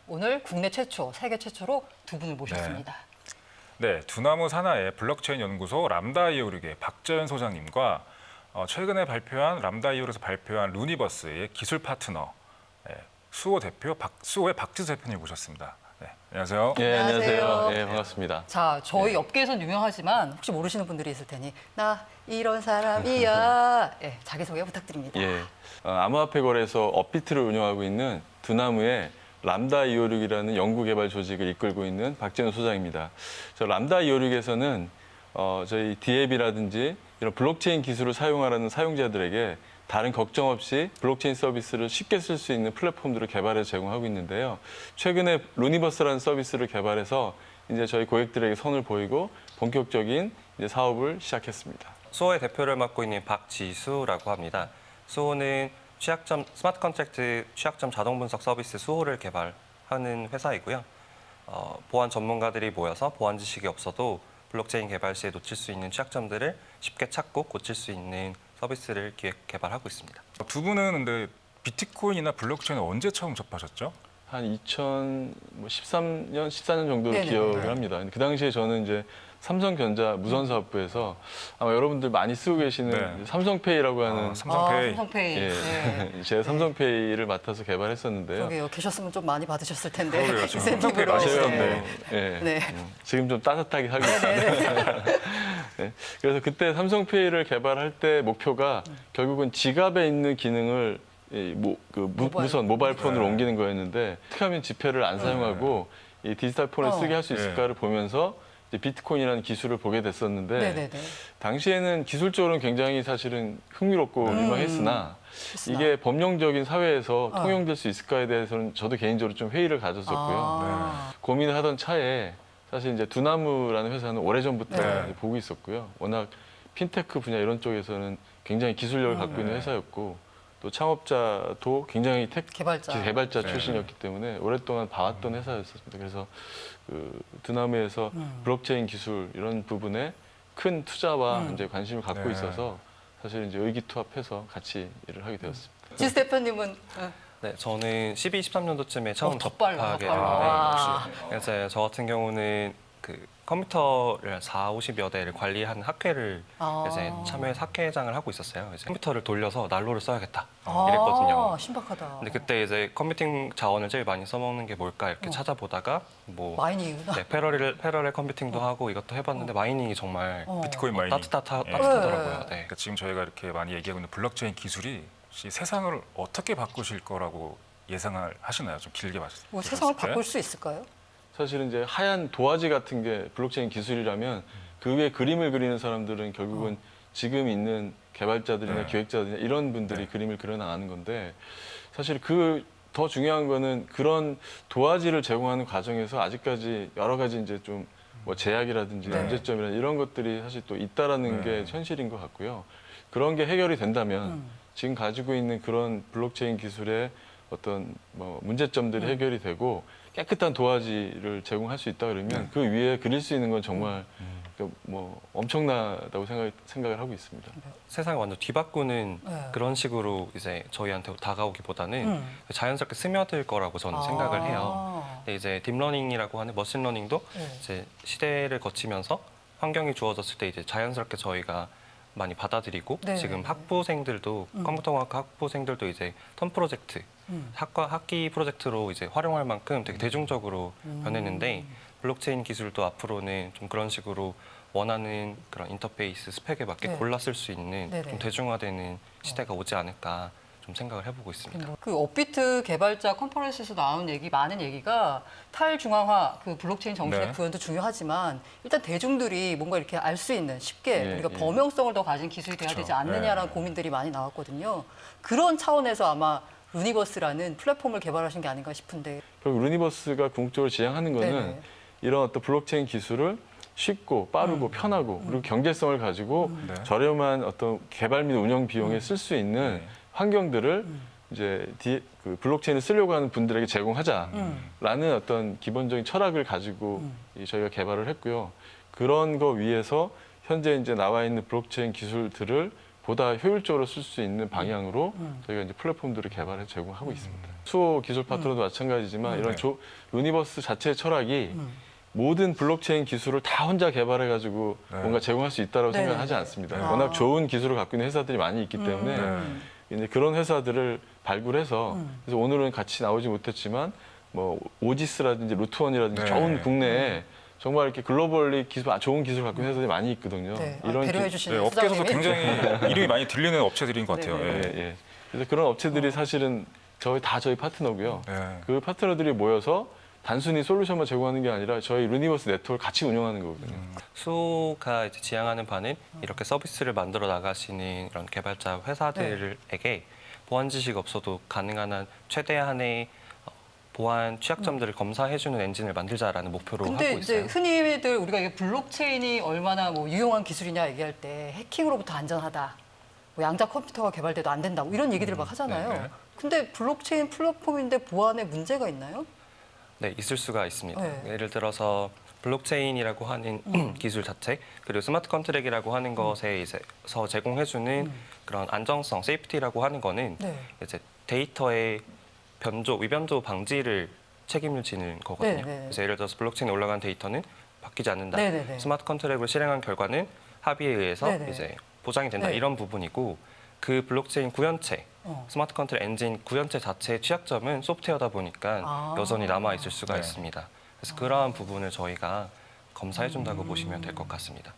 오늘 국내 최초, 세계 최초로 두 분을 모셨습니다. 네, 두나무 산하의 블록체인 연구소 람다이오르의 박재현 소장님과 최근에 발표한 람다이오르에서 발표한 루니버스의 기술 파트너 수호의 박지수 대표님 모셨습니다. 네, 안녕하세요. 네, 안녕하세요. 안녕하세요. 네, 반갑습니다. 자, 저희 업계에선 유명하지만 혹시 모르시는 분들이 있을 테니 나 이런 사람이야. 네, 자기소개 부탁드립니다. 예, 암호화폐 거래소 업비트를 운영하고 있는 두나무의 람다이오르이라는 연구개발 조직을 이끌고 있는 박재현 소장입니다. 저 람다이오르에서는 저희 디앱이라든지 이런 블록체인 기술을 사용하라는 사용자들에게 다른 걱정 없이 블록체인 서비스를 쉽게 쓸 수 있는 플랫폼들을 개발해서 제공하고 있는데요. 최근에 루니버스라는 서비스를 개발해서 이제 저희 고객들에게 선을 보이고 본격적인 이제 사업을 시작했습니다. 수호의 대표를 맡고 있는 박지수라고 합니다. 수호는 스마트 컨트랙트 취약점 자동 분석 서비스 수호를 개발하는 회사이고요. 보안 전문가들이 모여서 보안 지식이 없어도 블록체인 개발 시에 놓칠 수 있는 취약점들을 쉽게 찾고 고칠 수 있는 서비스를 개발하고 있습니다. 두 분은 근데 비트코인이나 블록체인을 언제 처음 접하셨죠? 한 2013년, 14년 정도로 네네. 기억을 합니다. 그 당시에 저는 이제 삼성전자 무선사업부에서 아마 여러분들 많이 쓰고 계시는 네. 삼성페이라고 하는 삼성페이. 삼성페이. 예, 네. 제가 삼성페이를 맡아서 개발했었는데요. 그러게요. 계셨으면 좀 많이 받으셨을 텐데. 그러게요. 지금 인센티브로. 삼성페이 제가 네. 예, 네. 지금 좀 따뜻하게 살고 있습니다. 네, 그래서 그때 삼성페이를 개발할 때 목표가 결국은 지갑에 있는 기능을 무선 모바일 폰으로 네. 옮기는 거였는데 어떻게 하면 지폐를 안 사용하고 이 디지털 폰을 쓰게 할 수 있을까를 보면서 이제 비트코인이라는 기술을 보게 됐었는데 네네네. 당시에는 기술적으로는 굉장히 사실은 흥미롭고 유망했으나 이게 법령적인 사회에서 통용될 수 있을까에 대해서는 저도 개인적으로 좀 회의를 가졌었고요. 고민을 하던 차에 사실 이제 두나무라는 회사는 오래전부터 네. 보고 있었고요. 워낙 핀테크 분야 이런 쪽에서는 굉장히 기술력을 갖고 있는 네. 회사였고 또 창업자도 굉장히 개발자. 네. 출신이었기 때문에 오랫동안 봐왔던 회사였습니다. 그래서 그 두나무에서 블록체인 기술 이런 부분에 큰 투자와 이제 관심을 갖고 네. 있어서 사실 이제 의기투합해서 같이 일을 하게 되었습니다. 지수 대표님은 네, 저는 12, 13년도쯤에 처음 더 빨라, 접하게 더 빨라. 됐는데 그래서 저 같은 경우는 그 컴퓨터를 40~50여 대를 관리하는 학회를 이제 참여해서 학회장을 하고 있었어요. 이제 컴퓨터를 돌려서 난로를 써야겠다 이랬거든요. 신박하다. 근데 그때 이제 컴퓨팅 자원을 제일 많이 써먹는 게 뭘까 이렇게 찾아보다가 뭐 마이닝이구나. 네, 패러렐 컴퓨팅도 하고 이것도 해봤는데 마이닝이 정말 비트코인 마이닝. 따뜻하더라고요. 네. 그러니까 지금 저희가 이렇게 많이 얘기하고 있는 블록체인 기술이 혹시 세상을 어떻게 바꾸실 거라고 예상을 하시나요? 좀 길게 봤을 뭐 세상을 때. 바꿀 수 있을까요? 사실은 이제 하얀 도화지 같은 게 블록체인 기술이라면 그 위에 그림을 그리는 사람들은 결국은 지금 있는 개발자들이나 네. 기획자들이나 이런 분들이 네. 그림을 그려나가는 건데 사실 더 중요한 거는 그런 도화지를 제공하는 과정에서 아직까지 여러 가지 이제 좀 뭐 제약이라든지 네. 문제점이나 이런 것들이 사실 또 있다라는 네. 게 현실인 것 같고요. 그런 게 해결이 된다면 지금 가지고 있는 그런 블록체인 기술의 어떤 뭐 문제점들이 해결이 되고 깨끗한 도화지를 제공할 수 있다 그러면 그 위에 그릴 수 있는 건 정말 뭐 엄청나다고 생각을 하고 있습니다. 세상을 완전 뒤바꾸는 네. 그런 식으로 이제 저희한테 다가오기보다는 자연스럽게 스며들 거라고 저는 생각을 해요. 근데 이제 딥러닝이라고 하는 머신러닝도 이제 시대를 거치면서 환경이 주어졌을 때 이제 자연스럽게 저희가 많이 받아들이고 네. 지금 학부생들도 컴퓨터공학 학부생들도 이제 턴 프로젝트 학기 프로젝트로 이제 활용할 만큼 되게 대중적으로 변했는데 블록체인 기술도 앞으로는 좀 그런 식으로 원하는 그런 인터페이스 스펙에 맞게 네. 골라 쓸 수 있는 네네. 좀 대중화되는 시대가 오지 않을까 좀 생각을 해보고 있습니다. 그 업비트 개발자 컨퍼런스에서 나온 많은 얘기가 탈중앙화, 그 블록체인 정책의 네. 구현도 중요하지만 일단 대중들이 뭔가 이렇게 알 수 있는 쉽게 예, 우리가 예. 범용성을 더 가진 기술이 돼야 되지 않느냐라는 네. 고민들이 많이 나왔거든요. 그런 차원에서 아마 루니버스라는 플랫폼을 개발하신 게 아닌가 싶은데. 결국 루니버스가 궁극적으로 지향하는 거는 네네. 이런 어떤 블록체인 기술을 쉽고 빠르고 편하고 그리고 경제성을 가지고 네. 저렴한 어떤 개발 및 운영 비용에 쓸 수 있는 네. 환경들을 이제 그 블록체인을 쓰려고 하는 분들에게 제공하자라는 어떤 기본적인 철학을 가지고 저희가 개발을 했고요. 그런 거 위에서 현재 이제 나와 있는 블록체인 기술들을 보다 효율적으로 쓸 수 있는 방향으로 저희가 이제 플랫폼들을 개발해 제공하고 있습니다. 수호 기술 파트너도 마찬가지지만 이런 네. 루니버스 자체의 철학이 모든 블록체인 기술을 다 혼자 개발해가지고 네. 뭔가 제공할 수 있다고 네. 생각하지 않습니다. 네. 워낙 좋은 기술을 갖고 있는 회사들이 많이 있기 때문에 이제 그런 회사들을 발굴해서 그래서 오늘은 같이 나오지 못했지만 뭐 오지스라든지 루트원이라든지 네. 좋은 국내에 정말 이렇게 글로벌리 좋은 기술 갖고 있는 회사들이 많이 있거든요. 네. 이런 배려해 기- 주시는 네, 업계에서도 소장님이. 굉장히 이름이 많이 들리는 업체들인 것 같아요. 네. 예. 예. 그래서 그런 업체들이 사실은 저희 파트너고요. 예. 그 파트너들이 모여서 단순히 솔루션만 제공하는 게 아니라 저희 루니버스 네트워크를 같이 운영하는 거거든요. 수호가 이제 지향하는 바는 이렇게 서비스를 만들어 나가시는 이런 개발자 회사들에게 보안 지식 없어도 가능한 한 최대한의 보안 취약점들을 검사해주는 엔진을 만들자라는 목표로 근데 하고 이제 있어요. 흔히들 우리가 이게 블록체인이 얼마나 뭐 유용한 기술이냐 얘기할 때 해킹으로부터 안전하다, 뭐 양자 컴퓨터가 개발돼도 안 된다고 이런 얘기들을 막 하잖아요. 네, 네. 근데 블록체인 플랫폼인데 보안에 문제가 있나요? 네, 있을 수가 있습니다. 네. 예를 들어서 블록체인이라고 하는 기술 자체 그리고 스마트 컨트랙이라고 하는 것에 이제서 제공해주는 그런 안정성, 세이프티라고 하는 거는 네. 이제 데이터의 위변조 방지를 책임을 지는 거거든요. 네, 네. 그래서 예를 들어서 블록체인에 올라간 데이터는 바뀌지 않는다. 네, 네, 네. 스마트 컨트랙을 실행한 결과는 합의에 의해서 네, 네. 이제 보장이 된다. 네. 이런 부분이고 그 블록체인 구현체, 스마트 컨트랙 엔진 구현체 자체의 취약점은 소프트웨어다 보니까 아. 여전히 남아 있을 수가 네. 있습니다. 그래서 그러한 부분을 저희가 검사해 준다고 보시면 될 것 같습니다.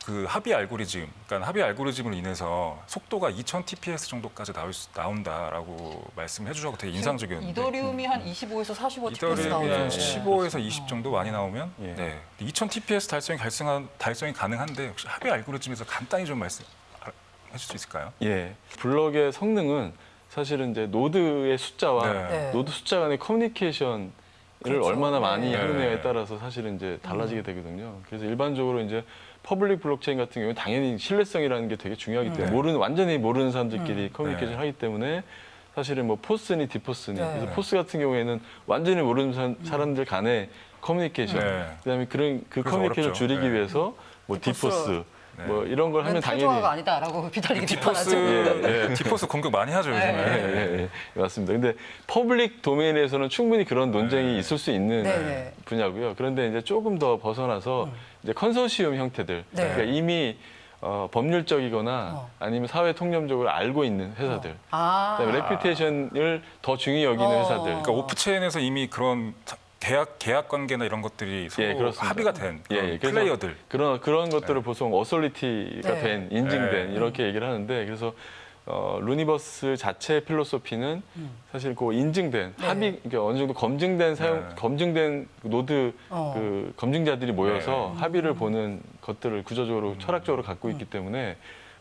그 합의 알고리즘, 그러니까 합의 알고리즘으로 인해서 속도가 2000 TPS 정도까지 나온다라고 말씀해 주셔서 되게 인상적이었는데. 이더리움이 한 25에서 45 TPS 이더리움이 나오죠. 한 15에서 20 정도 많이 나오면 예. 네. 2000 TPS 달성이 가능한데 혹시 합의 알고리즘에서 간단히 좀 말씀해 주실 수 있을까요? 예. 블럭의 성능은 사실은 이제 노드의 숫자와 네. 노드 숫자 간의 커뮤니케이션을 그렇죠. 얼마나 많이 네. 하느냐에 따라서 사실은 이제 달라지게 되거든요. 그래서 일반적으로 이제 퍼블릭 블록체인 같은 경우는 당연히 신뢰성이라는 게 되게 중요하기 때문에 네. 완전히 모르는 사람들끼리 커뮤니케이션 네. 하기 때문에 사실은 뭐 포스니 디포스니 네. 그래서 포스 같은 경우에는 완전히 모르는 사람들 간의 커뮤니케이션 네. 그다음에 그 그래서 커뮤니케이션을 어렵죠. 줄이기 네. 위해서 뭐 디포스 네. 뭐 이런 걸 하면 당연히 탈조화가 아니다라고 비달리기 디포스, 비판하죠. 예, 예. 디포스 공격 많이 하죠 요즘에. 예, 맞습니다. 근데 퍼블릭 도메인에서는 충분히 그런 논쟁이 있을 수 있는 네. 분야고요. 그런데 이제 조금 더 벗어나서 이제 컨소시엄 형태들, 네. 그러니까 이미 법률적이거나 아니면 사회 통념적으로 알고 있는 회사들, 아. 그다음에 레퓨테이션을 더 중요히 여기는 회사들. 그러니까 오프체인에서 이미 그런 계약 관계나 이런 것들이 서로 예, 그렇습니다. 합의가 된 그런 그래서 플레이어들. 그런 것들을 보통 어설리티가 네. 된 인증된 네. 이렇게 얘기를 하는데 그래서 루니버스 자체의 필로소피는 사실 그 인증된 네. 합의 그러니까 어느 정도 검증된 네. 검증된 노드 어. 그 검증자들이 모여서 합의를 보는 것들을 구조적으로 철학적으로 갖고 있기 때문에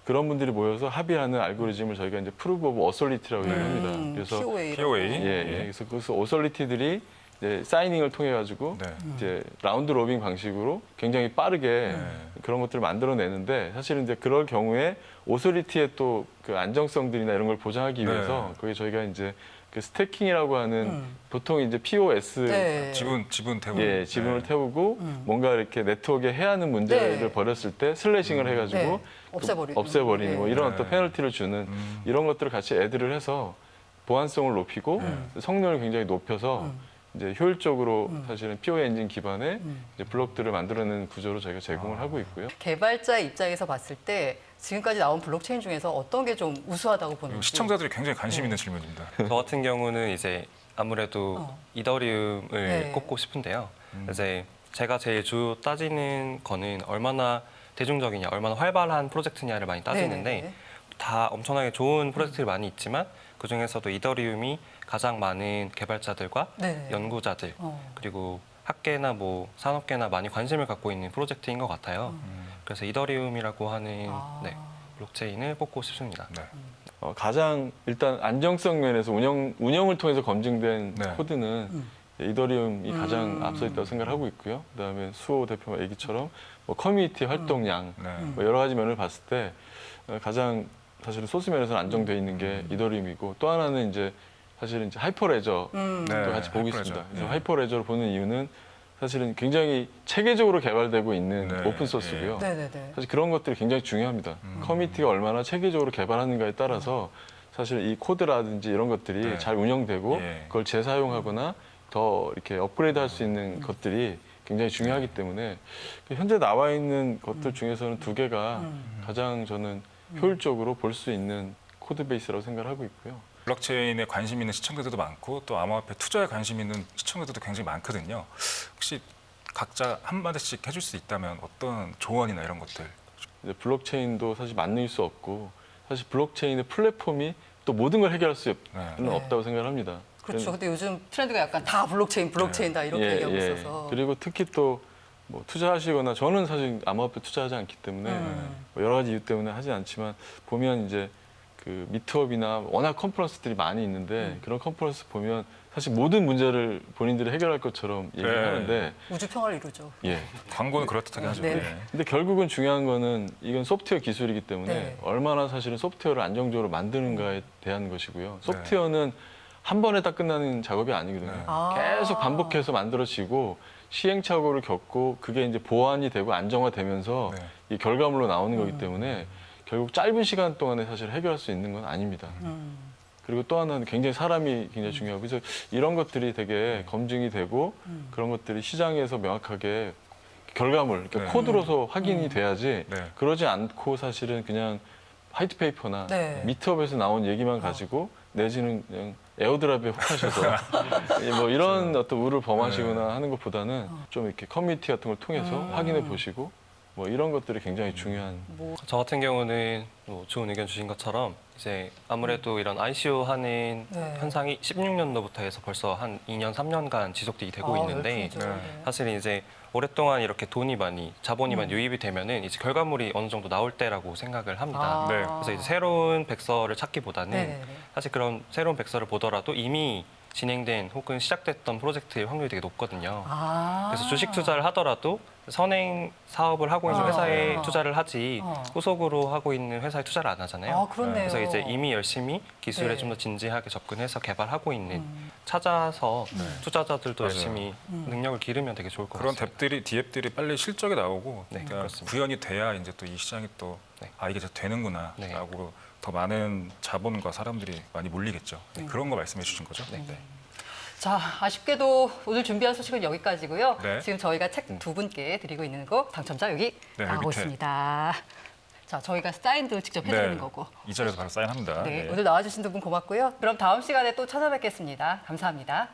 그런 분들이 모여서 합의하는 알고리즘을 저희가 이제 프루브 오브 어설리티라고 얘기합니다. 그래서 POA. POA. 그래서 그 어설리티들이 이제 사이닝을 통해 가지고 네. 이제 라운드 로빙 방식으로 굉장히 빠르게 그런 것들을 만들어내는데 사실은 이제 그럴 경우에 오소리티의 또 그 안정성들이나 이런 걸 보장하기 네. 위해서 그게 저희가 이제 그 스태킹이라고 하는 보통 이제 POS 네. 지분 태우고. 예, 지분을 태우고 뭔가 이렇게 네트워크에 해하는 문제를 네. 벌였을 때 슬래싱을 해가지고 네. 없애버리는 뭐 이런 네. 어떤 페널티를 주는 이런 것들을 같이 애들을 해서 보안성을 높이고 성능을 굉장히 높여서 이제 효율적으로 사실은 POA 엔진 기반의 이제 블록들을 만들어내는 구조로 저희가 제공을 하고 있고요. 개발자 입장에서 봤을 때 지금까지 나온 블록체인 중에서 어떤 게 좀 우수하다고 보는지. 시청자들이 굉장히 관심 있는 질문입니다. 저 같은 경우는 이제 아무래도 이더리움을 네. 꼽고 싶은데요. 이제 제가 제일 주요 따지는 거는 얼마나 대중적이냐, 얼마나 활발한 프로젝트냐를 많이 따지는데 네네네. 다 엄청나게 좋은 프로젝트들이 많이 있지만 그 중에서도 이더리움이 가장 많은 개발자들과 네네. 연구자들 어. 그리고 학계나 뭐 산업계나 많이 관심을 갖고 있는 프로젝트인 것 같아요. 그래서 이더리움이라고 하는 아. 네, 블록체인을 뽑고 싶습니다. 네. 가장 일단 안정성 면에서 운영을 통해서 검증된 네. 코드는 이더리움이 가장 앞서 있다고 생각을 하고 있고요. 그다음에 수호 대표 얘기처럼 뭐 커뮤니티 활동량 네. 뭐 여러 가지 면을 봤을 때 가장 사실은 소스 면에서는 안정돼 있는 게 이더리움이고 또 하나는 이제 사실은 이제 하이퍼레저도 네, 같이 보고 하이퍼레저. 있습니다. 그래서 네. 하이퍼레저를 보는 이유는 사실은 굉장히 체계적으로 개발되고 있는 네, 오픈 소스고요. 네네네. 사실 그런 것들이 굉장히 중요합니다. 커뮤니티가 얼마나 체계적으로 개발하는가에 따라서 사실 이 코드라든지 이런 것들이 네. 잘 운영되고 예. 그걸 재사용하거나 더 이렇게 업그레이드할 수 있는 것들이 굉장히 중요하기 때문에 현재 나와 있는 것들 중에서는 두 개가 가장 저는 효율적으로 볼 수 있는 코드 베이스라고 생각을 하고 있고요. 블록체인에 관심 있는 시청자들도 많고 또 암호화폐 투자에 관심 있는 시청자들도 굉장히 많거든요. 혹시 각자 한마디씩 해줄 수 있다면 어떤 조언이나 이런 것들. 이제 블록체인도 사실 만능일 수 없고 사실 블록체인의 플랫폼이 또 모든 걸 해결할 수는 네. 없다고 생각을 합니다. 그렇죠. 근데 요즘 트렌드가 약간 다 블록체인다 이렇게 얘기하고 있어서. 그리고 특히 또 뭐 투자하시거나 저는 사실 암호화폐 투자하지 않기 때문에 뭐 여러 가지 이유 때문에 하지 않지만 보면 이제 그 미트업이나 워낙 컨퍼런스들이 많이 있는데 그런 컨퍼런스 보면 사실 모든 문제를 본인들이 해결할 것처럼 얘기를 네. 하는데 우주 평화를 이루죠. 예. 광고는 그렇다고 하죠. 네. 네. 근데 결국은 중요한 거는 이건 소프트웨어 기술이기 때문에 네. 얼마나 사실은 소프트웨어를 안정적으로 만드는가에 대한 것이고요. 소프트웨어는 한 번에 딱 끝나는 작업이 아니거든요. 네. 계속 반복해서 만들어지고 시행착오를 겪고 그게 이제 보완이 되고 안정화되면서 네. 이 결과물로 나오는 거기 때문에 결국 짧은 시간 동안에 사실 해결할 수 있는 건 아닙니다. 그리고 또 하나는 굉장히 사람이 굉장히 중요하고 그래서 이런 것들이 되게 검증이 되고 그런 것들이 시장에서 명확하게 결과물, 그러니까 네. 코드로서 확인이 돼야지 네. 그러지 않고 사실은 그냥 화이트페이퍼나 네. 미트업에서 나온 얘기만 가지고 내지는 그냥 에어드랍에 혹하셔서 뭐 이런 어떤 우를 범하시거나 하는 것보다는 좀 이렇게 커뮤니티 같은 걸 통해서 확인해 보시고 뭐 이런 것들이 굉장히 중요한 저 같은 경우는 뭐 좋은 의견 주신 것처럼 이제 아무래도 이런 ICO 하는 네. 현상이 16년도부터 해서 벌써 한 2년, 3년간 지속되게 되고 있는데 열풍이죠. 네. 사실은 이제 오랫동안 이렇게 돈이 많이 자본이 많이 유입이 되면은 이제 결과물이 어느 정도 나올 때라고 생각을 합니다. 네. 그래서 이제 새로운 백서를 찾기보다는 네네네. 사실 그런 새로운 백서를 보더라도 이미 진행된 혹은 시작됐던 프로젝트의 확률이 되게 높거든요. 그래서 주식 투자를 하더라도 선행 사업을 하고 있는 회사에 아. 투자를 하지 후속으로 하고 있는 회사에 투자를 안 하잖아요. 아, 그렇네요. 그래서 이제 이미 열심히 기술에 네. 좀 더 진지하게 접근해서 개발하고 있는 찾아서 투자자들도 맞아요. 열심히 능력을 기르면 되게 좋을 것 그런 같습니다. 앱들이 디앱들이 빨리 실적이 나오고 네, 그러니까 그렇습니다. 구현이 돼야 이제 또 이 시장이 또 네. 아 이게 진짜 되는구나라고 네. 더 많은 자본과 사람들이 많이 몰리겠죠. 그런 거 말씀해 주신 거죠. 네. 자, 아쉽게도 오늘 준비한 소식은 여기까지고요. 네. 지금 저희가 책 두 분께 드리고 있는 거 당첨자 여기 네, 나오고 밑에. 있습니다. 자, 저희가 사인도 직접 해드리는 거고. 이 자리에서 바로 사인합니다. 네, 네. 오늘 나와주신 두 분 고맙고요. 그럼 다음 시간에 또 찾아뵙겠습니다. 감사합니다.